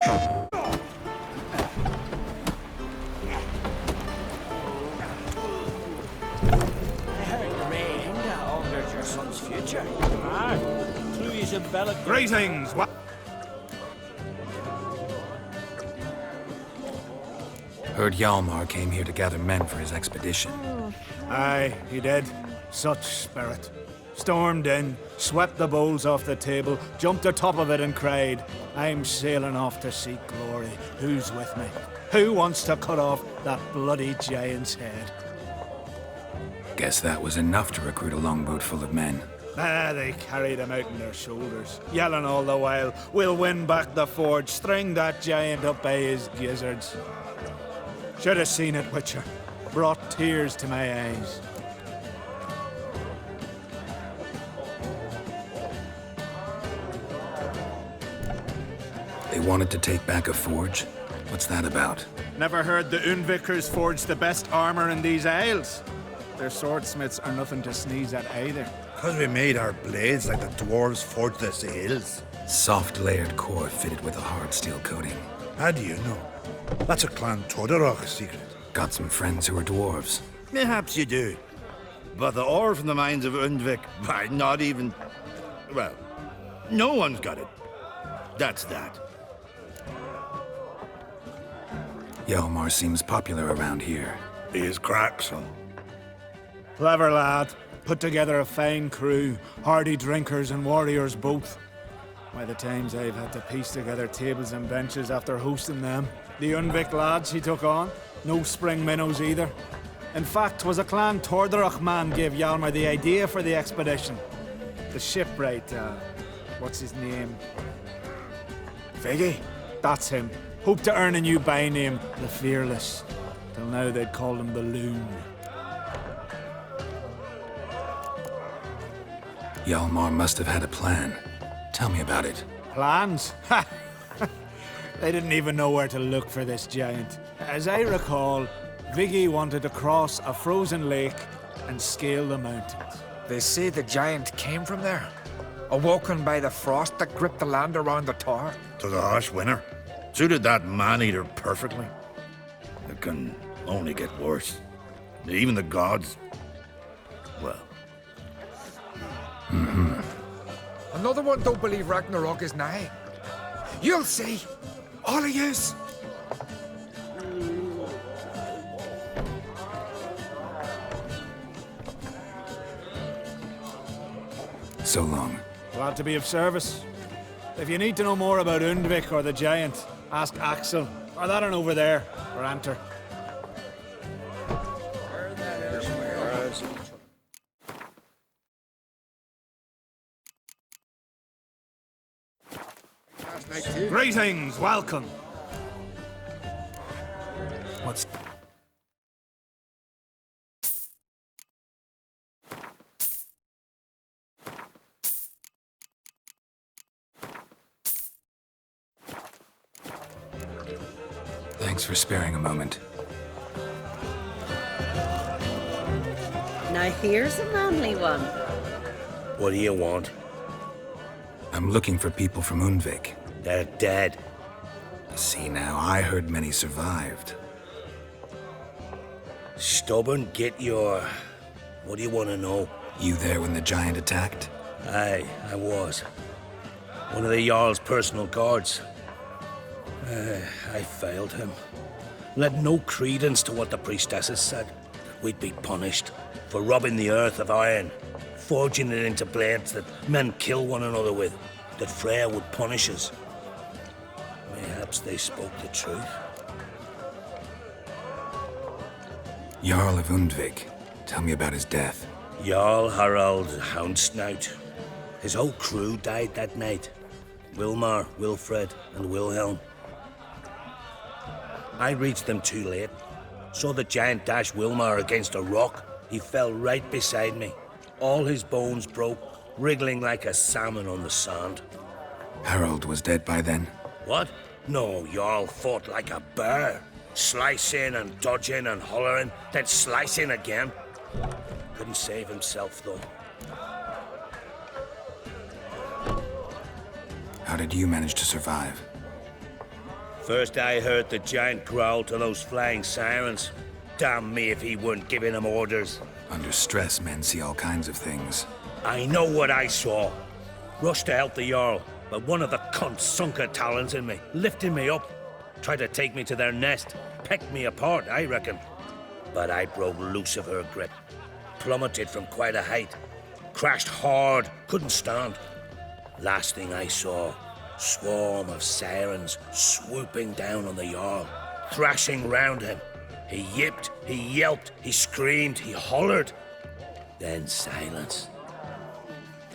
Altered your son's future. Through his embellish. Greetings! Heard Hjalmar came here to gather men for his expedition. Aye, he did. Such spirit. Stormed in, swept the bowls off the table, jumped atop of it and cried, "I'm sailing off to seek glory. Who's with me? Who wants to cut off that bloody giant's head?" Guess that was enough to recruit a longboat full of men. They carried him out on their shoulders, yelling all the while, "We'll win back the forge, string that giant up by his gizzards." Should have seen it, Witcher. Brought tears to my eyes. They wanted to take back a forge? What's that about? Never heard the Unvikers forge the best armor in these isles? Their swordsmiths are nothing to sneeze at either. Because we made our blades like the dwarves forged their sails. Soft layered core fitted with a hard steel coating. How do you know? That's a Clan Todorok secret. Got some friends who are dwarves. Perhaps you do. But the ore from the mines of Undvik, why, not even... Well, no one's got it. That's that. Hjalmar seems popular around here. He is crack, son. Clever lad. Put together a fine crew, hardy drinkers and warriors both. By the times I've had to piece together tables and benches after hosting them. The Undvik lads he took on, no spring minnows either. In fact, 'twas a Clan Tordorach man gave Hjalmar the idea for the expedition. The shipwright, what's his name? Viggy? That's him. Hoped to earn a new byname, the Fearless. Till now they'd called him the Loon. Hjalmar must have had a plan. Tell me about it. Plans? Ha! They didn't even know where to look for this giant. As I recall, Viggy wanted to cross a frozen lake and scale the mountains. They say the giant came from there, awoken by the frost that gripped the land around the tower. To the harsh winter. Suited that man-eater perfectly. It can only get worse. Even the gods... well... Another one don't believe Ragnarok is nigh. You'll see. All of yous. So long. Glad to be of service. If you need to know more about Undvik or the giant, ask Axel, or that one over there, or Anter. Greetings, welcome. What's... Thanks for sparing a moment. Now here's a manly one. What do you want? I'm looking for people from Undvik. They're dead. See now, I heard many survived. Stubborn, get your... What do you want to know? You there when the giant attacked? Aye, I was. One of the Jarl's personal guards. I failed him. Led no credence to what the priestesses said. That we'd be punished for robbing the earth of iron, forging it into blades that men kill one another with, that Freya would punish us. Perhaps they spoke the truth. Jarl of Undvik. Tell me about his death. Jarl Harald Houndsnout. His whole crew died that night. Wilmar, Wilfred, and Wilhelm. I reached them too late. Saw the giant dash Wilmar against a rock. He fell right beside me. All his bones broke, wriggling like a salmon on the sand. Harold was dead by then? What? No, Jarl fought like a bear. Slicing and dodging and hollering, then slicing again. Couldn't save himself, though. How did you manage to survive? First I heard the giant growl to those flying sirens. Damn me if he weren't giving them orders. Under stress, men see all kinds of things. I know what I saw. Rushed to help the Jarl, but one of the cunts sunk her talons in me, lifting me up. Tried to take me to their nest. Pecked me apart, I reckon. But I broke loose of her grip. Plummeted from quite a height. Crashed hard, couldn't stand. Last thing I saw, swarm of sirens swooping down on the Jarl, thrashing round him. He yipped, he yelped, he screamed, he hollered. Then silence.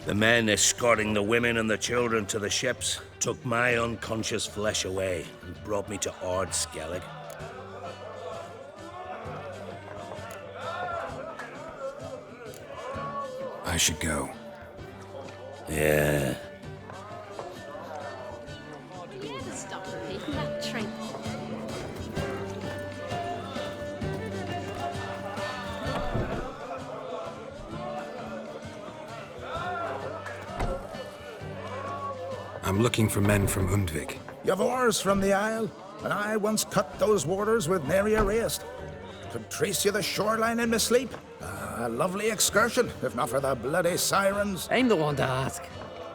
The men escorting the women and the children to the ships took my unconscious flesh away and brought me to Ard Skellig. I should go. Yeah. You had to stop repeating that trick. I'm looking for men from Undvik. You've oars from the Isle, and I once cut those waters with nary a rest. Could trace you the shoreline in my sleep. A lovely excursion, if not for the bloody sirens. I'm the one to ask.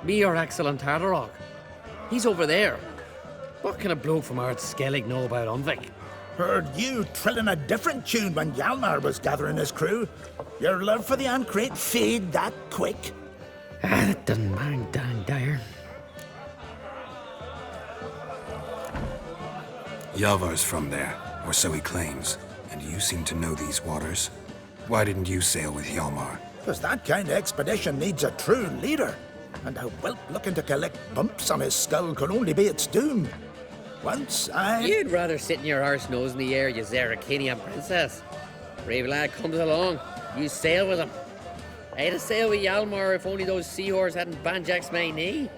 Me or Axel and Tartarog. He's over there. What can a bloke from Ard Skellig know about Undvik? Heard you trilling a different tune when Hjalmar was gathering his crew. Your love for the Ancrate fade that quick. That doesn't mind Dan Dyer. Yavar's from there, or so he claims. And you seem to know these waters. Why didn't you sail with Hjalmar? Because that kind of expedition needs a true leader. And a whelp looking to collect bumps on his skull could only be its doom. Once I... You'd rather sit in your arse nose in the air, you Zarakinian princess. Brave lad comes along, you sail with him. I'd have sailed with Hjalmar if only those seahorse hadn't banjaxed my knee.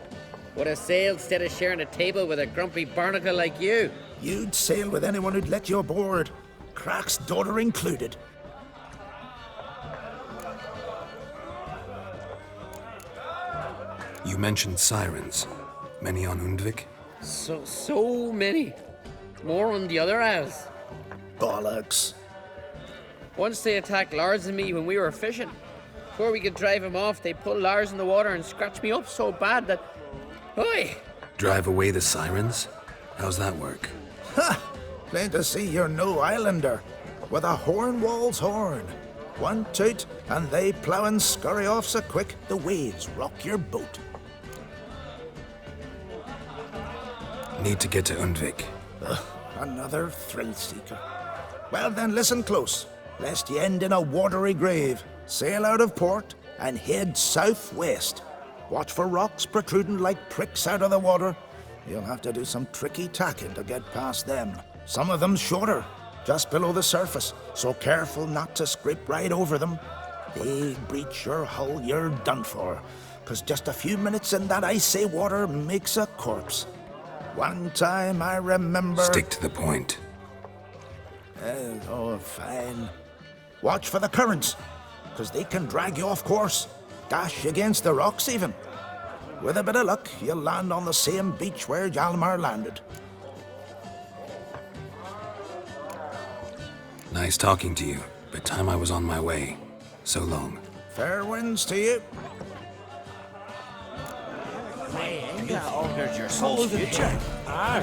Would have sailed instead of sharing a table with a grumpy barnacle like you. You'd sail with anyone who'd let you aboard. Crack's daughter included. You mentioned sirens. Many on Undvik? So many. More on the other isles. Bollocks. Once they attacked Lars and me when we were fishing. Before we could drive him off, they pulled Lars in the water and scratched me up so bad that... Oi! Drive away the sirens? How's that work? Ha! Plain to see you're no islander. With a Hornwall's horn. One toot, and they plough and scurry off so quick the waves rock your boat. Need to get to Undvik. Another thrill seeker. Well then, listen close, lest ye end in a watery grave. Sail out of port and head southwest. Watch for rocks protruding like pricks out of the water. You'll have to do some tricky tacking to get past them. Some of them shorter, just below the surface, so careful not to scrape right over them. They breach your hull, you're done for, 'cause just a few minutes in that icy water makes a corpse. One time I remember... Stick to the point. Oh, fine. Watch for the currents, 'cause they can drag you off course, dash against the rocks even. With a bit of luck, you'll land on the same beach where Hjalmar landed. Nice talking to you, but time I was on my way. So long. Fair winds to you. May anger altered your son's future. Ah,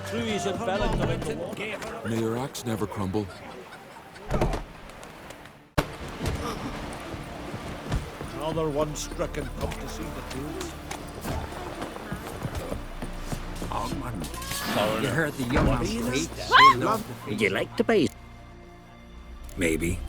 true he's enveloped them in the water. May your axe never crumble. Another one stricken come to see the tools. You heard the young man's great. Would you like to pay? Maybe.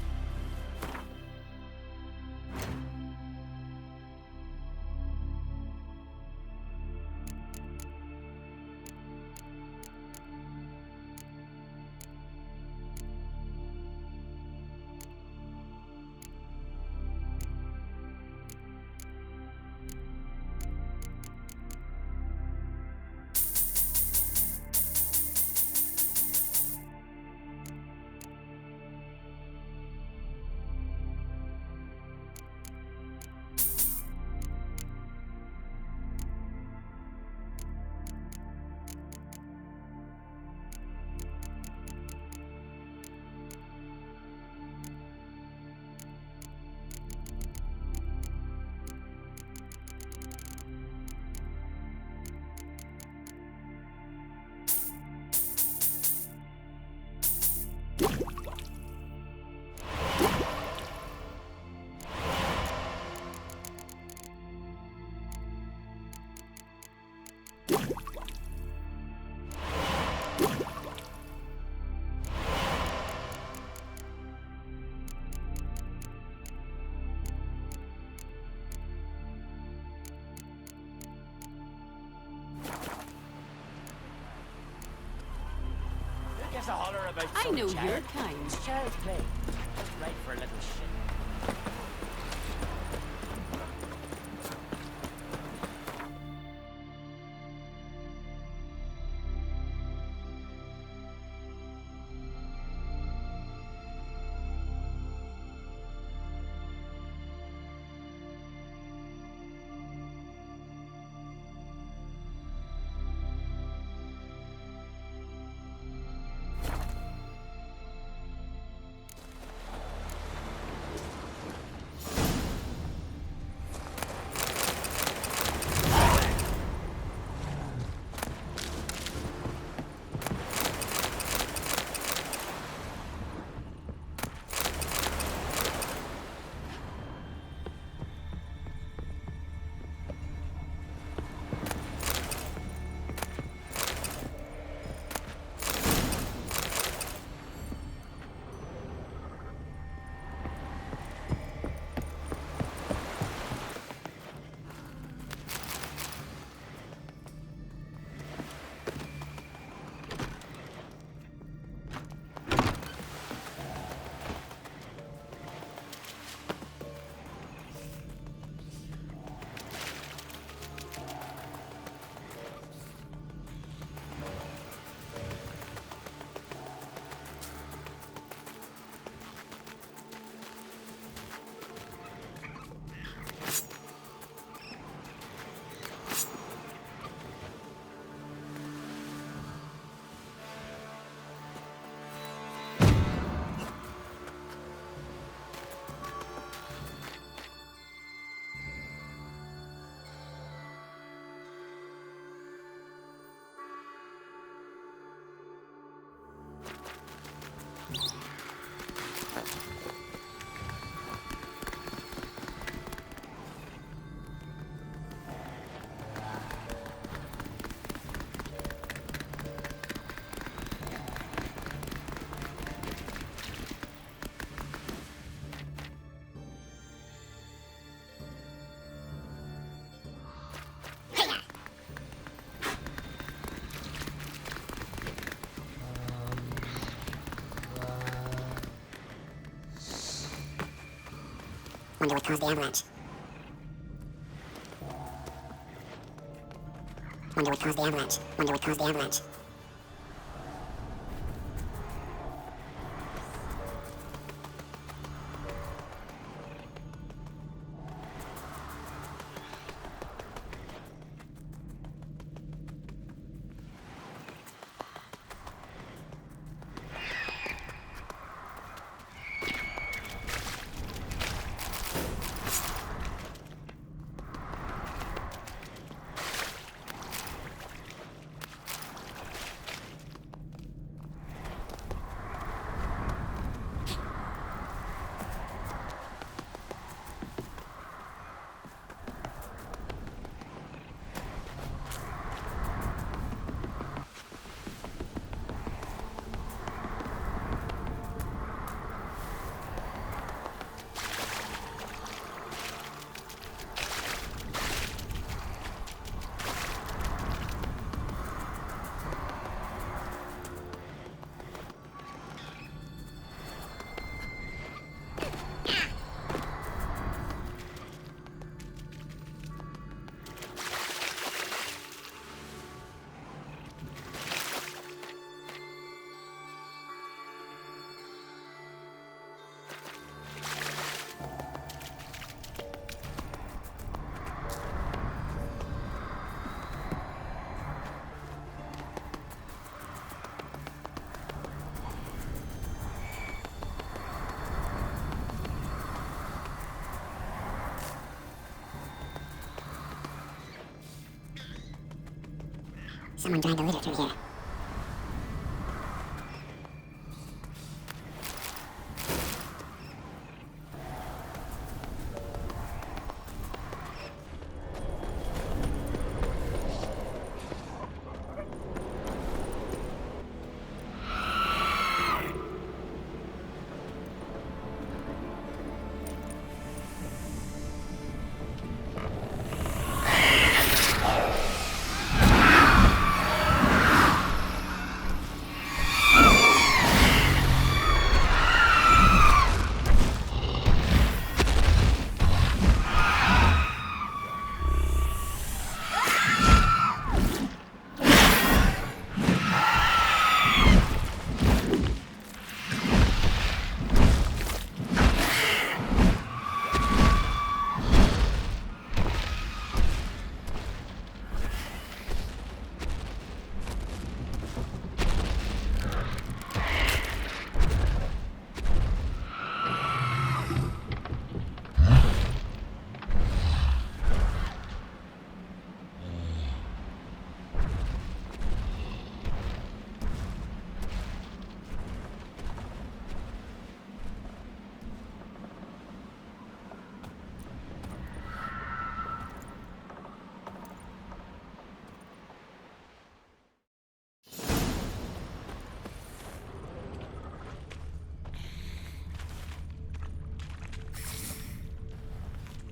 to holler about I some know child. your kind. It's child's play. Just right for a little shit. Wonder what caused the avalanche. Wonder what caused the avalanche. Wonder what caused the avalanche. Someone dragged a litter through here.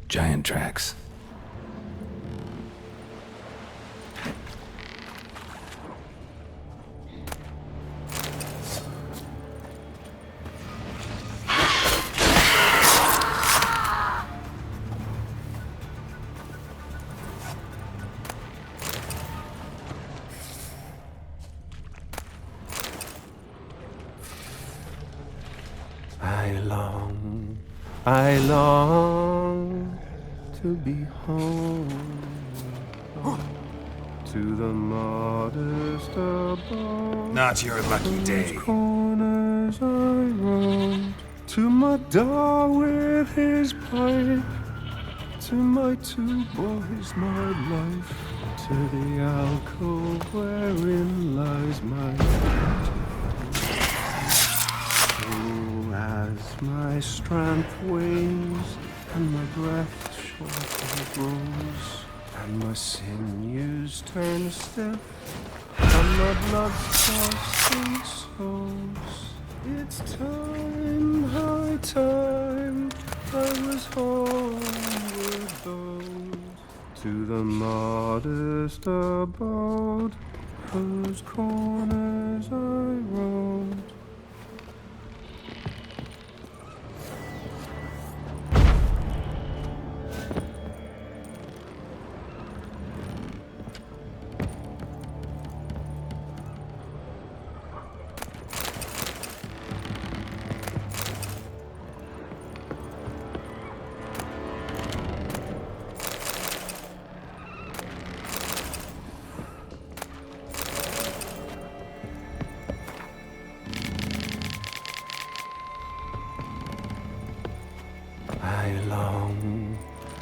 Giant tracks. I long to be home, to the modest abode. Not your lucky day. Corners I roamed, to my dog with his pipe, to my two boys, my life, to the alcove wherein lies my as my strength wanes, and my breath short grows, and my sinews turn stiff, and my blood coursing slows. It's time, high time, I was homeward bound, to the modest abode, whose corners I roamed.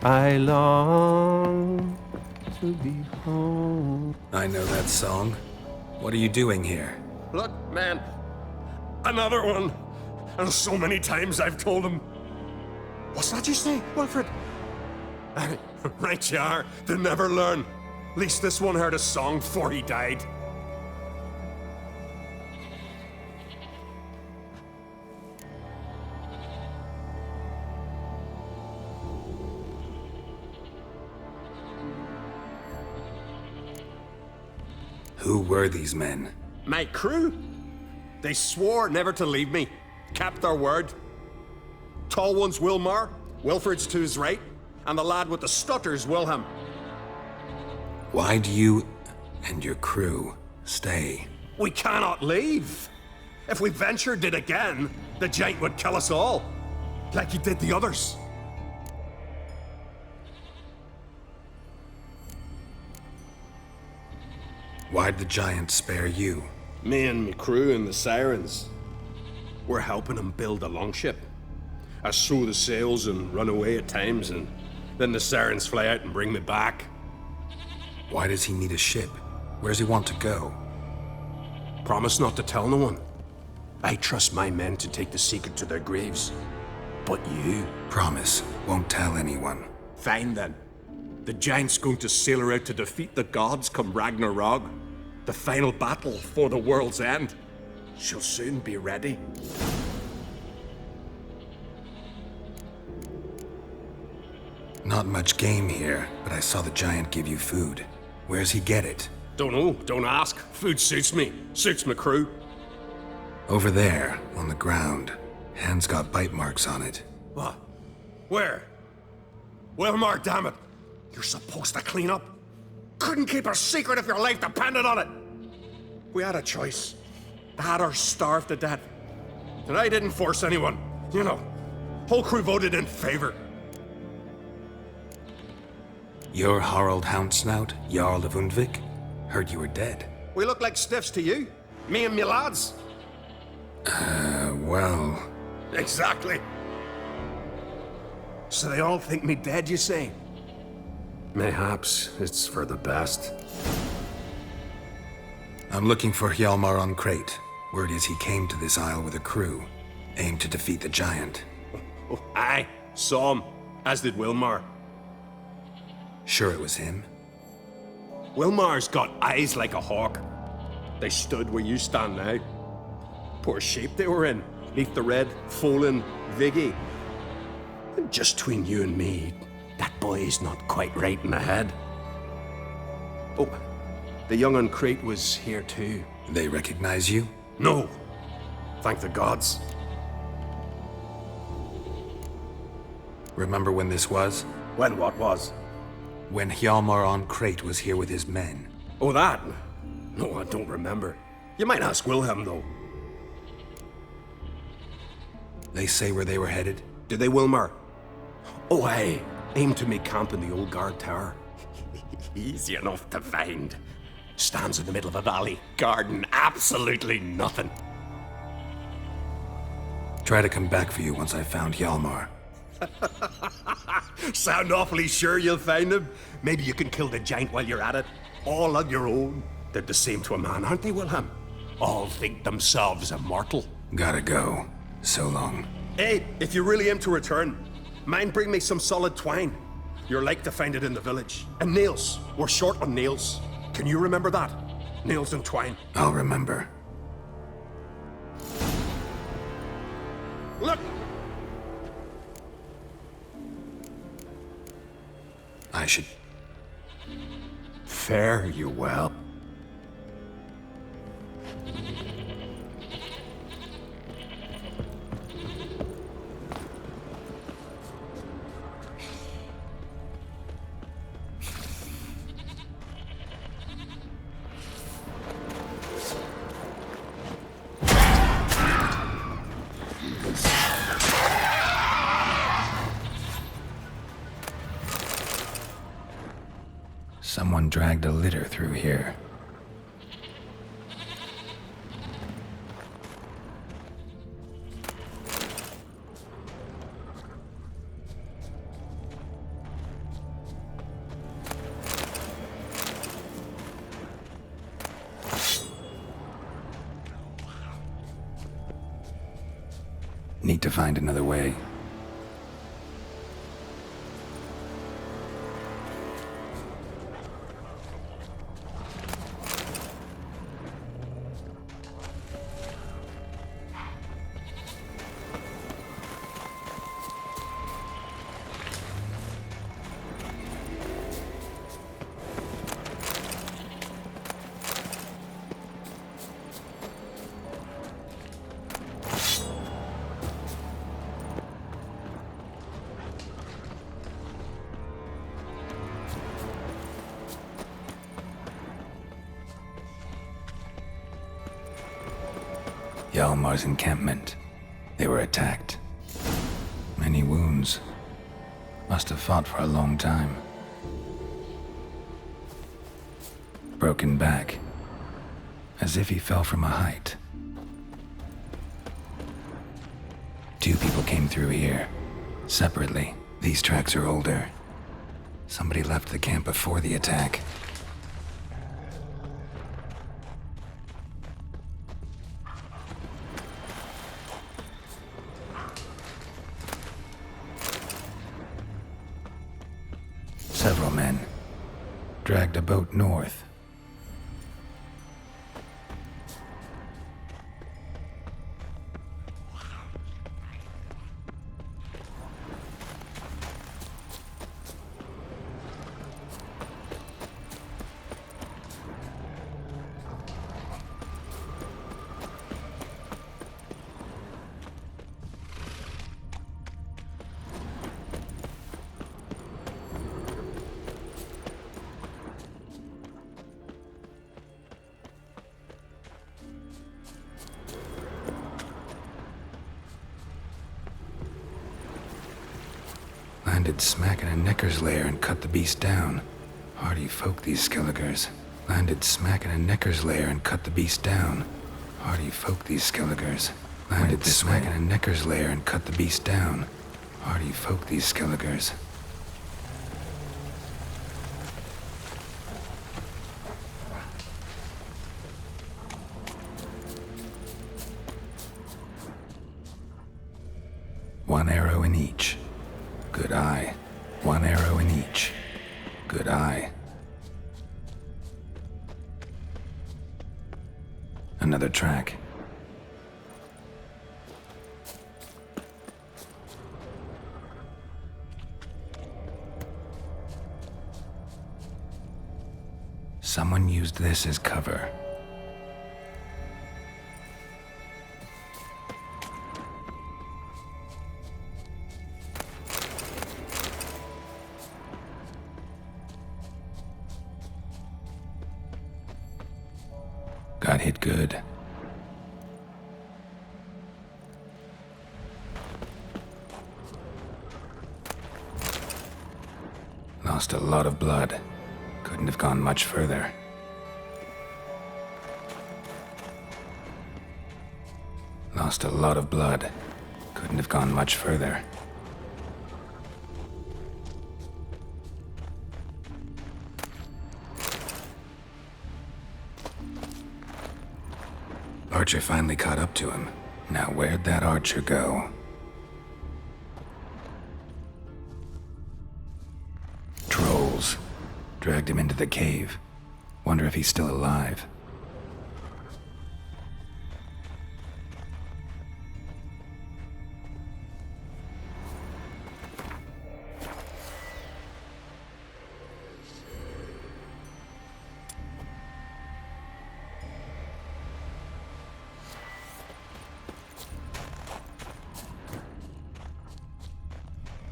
I long to be home. I know that song. What are you doing here? Look, man. Another one. And so many times I've told him. What's that you say, Wilfred? Right you are. They never learn. At least this one heard a song before he died. Who were these men? My crew. They swore never to leave me. Kept their word. Tall one's Wilmar, Wilfred's to his right, and the lad with the stutter's Wilhelm. Why do you and your crew stay? We cannot leave. If we ventured it again, the giant would kill us all, like he did the others. Why'd the giant spare you? Me and me crew and the Sirens. We're helping him build a longship. I sew the sails and run away at times, and then the Sirens fly out and bring me back. Why does he need a ship? Where's he want to go? Promise not to tell no one. I trust my men to take the secret to their graves. But you? Promise, won't tell anyone. Fine then. The giant's going to sail her out to defeat the gods come Ragnarok. The final battle for the world's end. She'll soon be ready. Not much game here, but I saw the giant give you food. Where's he get it? Don't know, don't ask. Food suits me. Suits my crew. Over there, on the ground. Hand's got bite marks on it. What? Where? Wilmar, damn it! You're supposed to clean up. Couldn't keep a secret if your life depended on it. We had a choice. That or starve to death. And I didn't force anyone. You know, whole crew voted in favor. You're Harald Houndsnout, Jarl of Undvik? Heard you were dead. We look like stiffs to you. Me and me lads. Well... Exactly. So they all think me dead, you say? Mayhaps it's for the best. I'm looking for Hjalmar on Crate. Word is he came to this isle with a crew, aimed to defeat the giant. Oh, aye, saw him, as did Wilmar. Sure it was him? Wilmar's got eyes like a hawk. They stood where you stand now. Poor shape they were in, neath the red, Folin Viggy. And just between you and me, boy's not quite right in the head. Oh, the young un Crete was here too. They recognize you? No. Thank the gods. Remember when this was? When what was? When Hjalmar on Crete was here with his men. Oh, that? No, I don't remember. You might ask Wilhelm, though. They say where they were headed? Did they, Wilmar? Oh, aye. Aim to make camp in the old guard tower. Easy enough to find. Stands in the middle of a valley. Garden, absolutely nothing. Try to come back for you once I've found Hjalmar. Sound awfully sure you'll find him? Maybe you can kill the giant while you're at it. All on your own. They're the same to a man, aren't they, Wilhelm? All think themselves immortal. Gotta go. So long. Hey, if you really aim to return, mind bring me some solid twine. You're like to find it in the village. And nails. We're short on nails. Can you remember that? Nails and twine. I'll remember. Look! I should... Fare you well. Someone dragged a litter through here. Need to find another way. Hjalmar's encampment. They were attacked. Many wounds. Must have fought for a long time. Broken back. As if he fell from a height. 2 people came through here. Separately. These tracks are older. Somebody left the camp before the attack. Several men dragged a boat north. Landed smack in a Necker's lair and cut the beast down. Hardy folk, these Skelligers. Landed smack in a Necker's lair and cut the beast down. Hardy folk, these Skelligers. Landed smack in a Necker's lair and cut the beast down. Hardy folk, these Skelligers. One arrow in each. Good eye. One arrow in each. Good eye. Another track. Someone used this as cover. Got hit good. Lost a lot of blood. Couldn't have gone much further. Lost a lot of blood. Couldn't have gone much further. Archer finally caught up to him. Now where'd that archer go? Trolls. Dragged him into the cave. Wonder if he's still alive.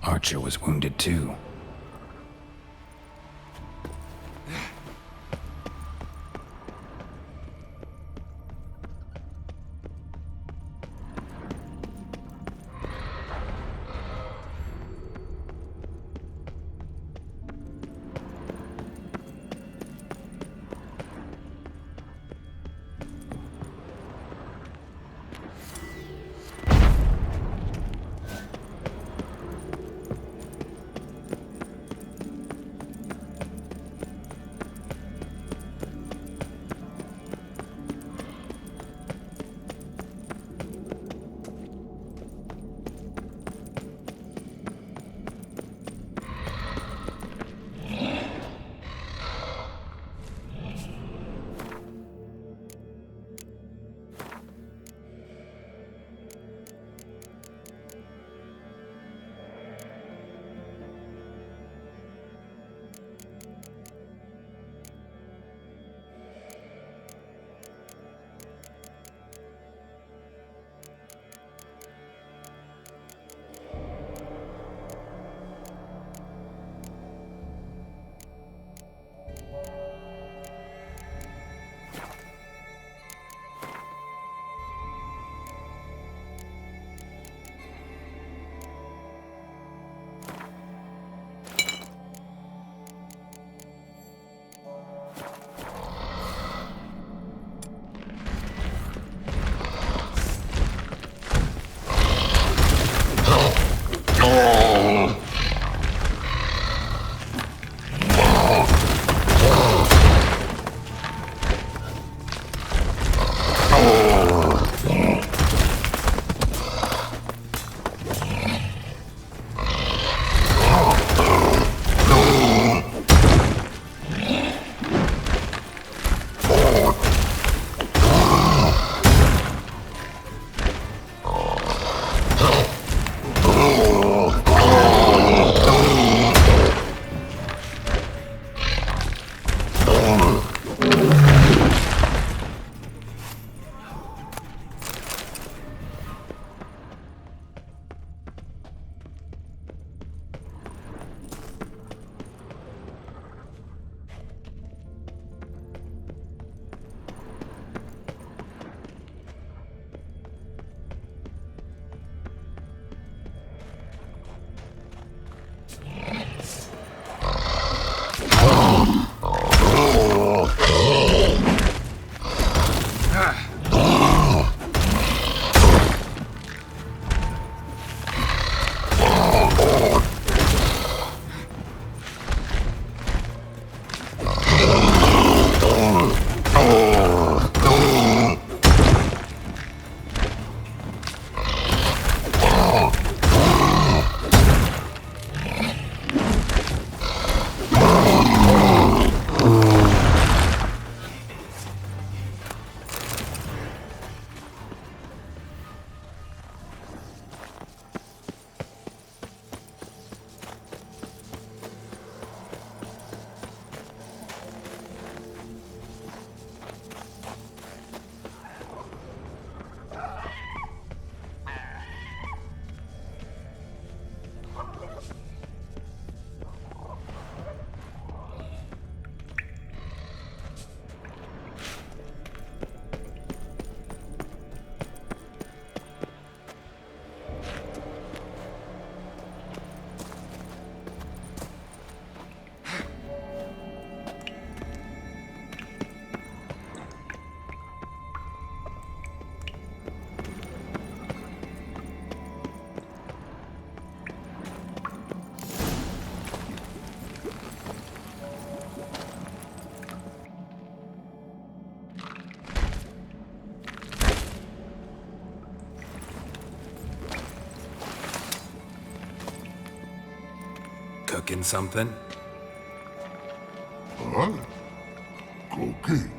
Archer was wounded too. Cooking something? Huh? Cookie?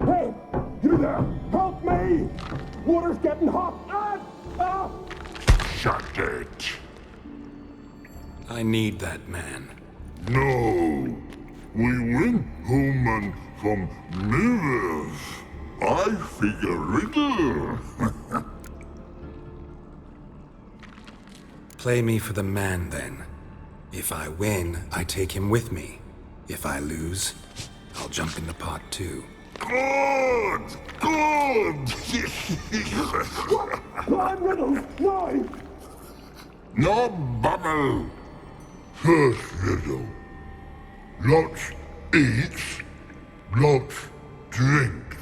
Hey, you there! Help me! Water's getting hot! Shut it. I need that man. No. We went home and from mirrors. I figure riddle. Play me for the man, then. If I win, I take him with me. If I lose, I'll jump in the pot, too. Good! Good! Climb riddle! No! No bubble! First riddle. Lots eats, lots drinks.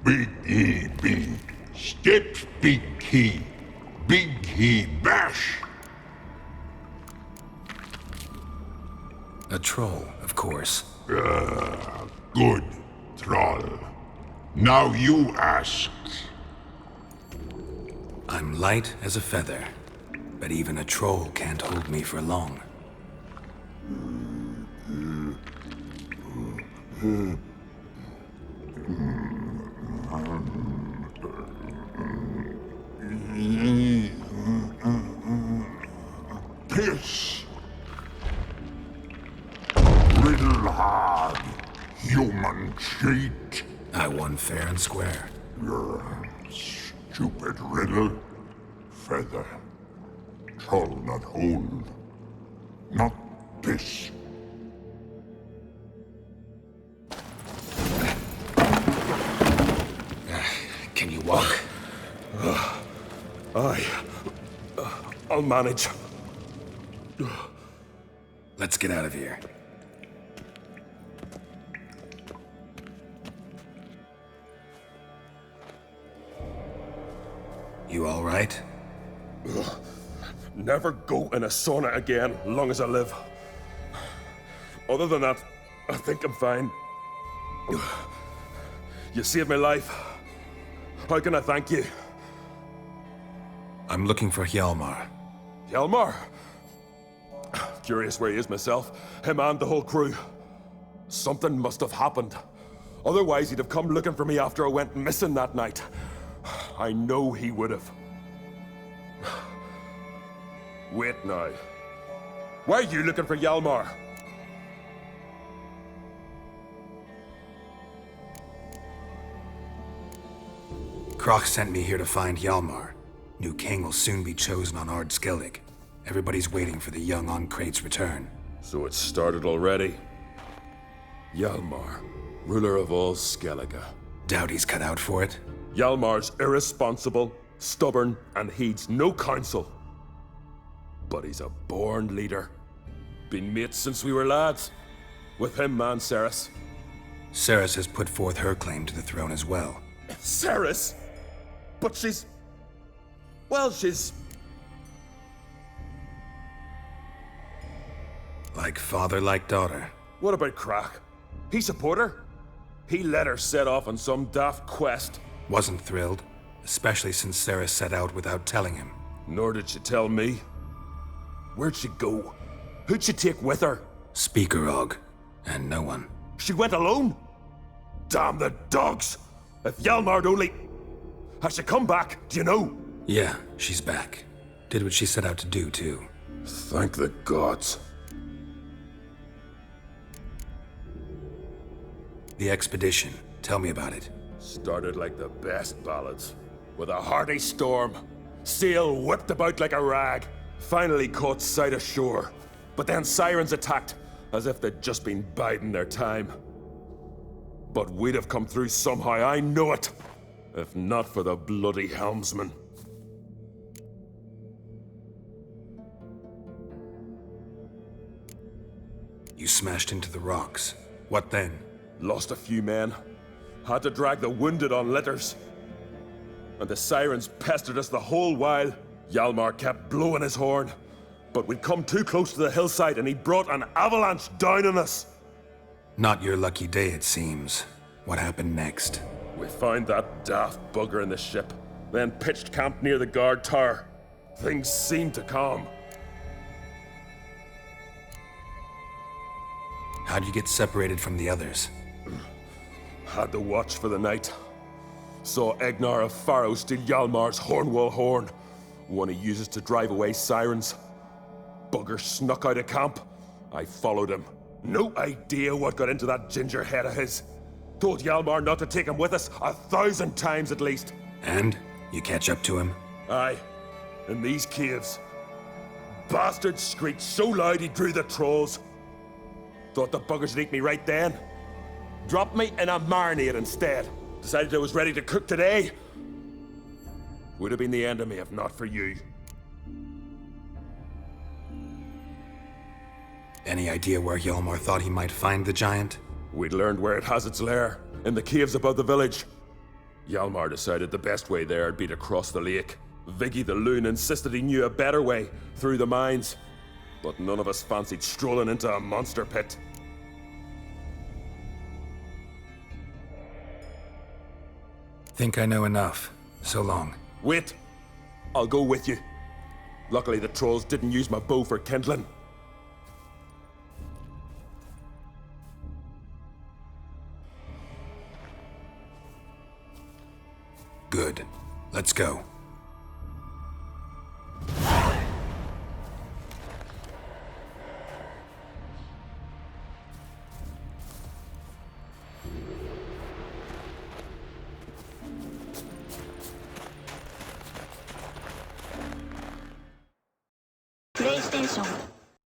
Big E big. Steps big key. Big key bash. A troll, of course. Good, troll. Now you ask. I'm light as a feather, but even a troll can't hold me for long. Piss. Riddle hard, human cheat. I won fair and square. Stupid riddle. Feather. Troll not hold. Not piss. Can you walk? I'll manage. Let's get out of here. You all right? Never go in a sauna again, long as I live. Other than that, I think I'm fine. You saved my life. How can I thank you? I'm looking for Hjalmar. Hjalmar? Curious where he is myself. Him and the whole crew. Something must have happened. Otherwise, he'd have come looking for me after I went missing that night. I know he would have. Wait now. Why are you looking for Hjalmar? Croc sent me here to find Hjalmar. New king will soon be chosen on Ard Skellig. Everybody's waiting for the young Ancrate's return. So it's started already. Hjalmar, ruler of all Skellige. Doubt he's cut out for it. Hjalmar's irresponsible, stubborn, and heeds no counsel. But he's a born leader. Been mates since we were lads. With him and Cerys. Cerys has put forth her claim to the throne as well. Cerys? But she's... Well, she's... Like father, like daughter. What about Crach? He support her? He let her set off on some daft quest. Wasn't thrilled, especially since Cerys set out without telling him. Nor did she tell me. Where'd she go? Who'd she take with her? Speakerog, and no one. She went alone? Damn the dogs! If Hjalmar'd only... Has she come back, do you know? Yeah, she's back. Did what she set out to do, too. Thank the gods. The expedition. Tell me about it. Started like the best ballads. With a hearty storm. Sail whipped about like a rag. Finally caught sight of shore. But then sirens attacked, as if they'd just been biding their time. But we'd have come through somehow, I know it. If not for the bloody helmsman. You smashed into the rocks. What then? Lost a few men. Had to drag the wounded on litters. And the sirens pestered us the whole while. Hjalmar kept blowing his horn. But we'd come too close to the hillside and he brought an avalanche down on us. Not your lucky day, it seems. What happened next? We found that daft bugger in the ship, then pitched camp near the guard tower. Things seemed to calm. How'd you get separated from the others? Had to watch for the night. Saw Egnar of Faro steal Hjalmar's Hornwall horn, one he uses to drive away sirens. Bugger snuck out of camp. I followed him. No idea what got into that ginger head of his. Told Hjalmar not to take him with us 1,000 times at least. And? You catch up to him? Aye. In these caves. Bastard screeched so loud he drew the trolls. Thought the buggers would eat me right then. Dropped me in a marinade instead. Decided I was ready to cook today. Would have been the end of me if not for you. Any idea where Hjalmar thought he might find the giant? We'd learned where it has its lair, in the caves above the village. Hjalmar decided the best way there would be to cross the lake. Viggy the loon insisted he knew a better way, through the mines. But none of us fancied strolling into a monster pit. Think I know enough. So long. Wait! I'll go with you. Luckily the trolls didn't use my bow for kindling. Good. Let's go. PlayStation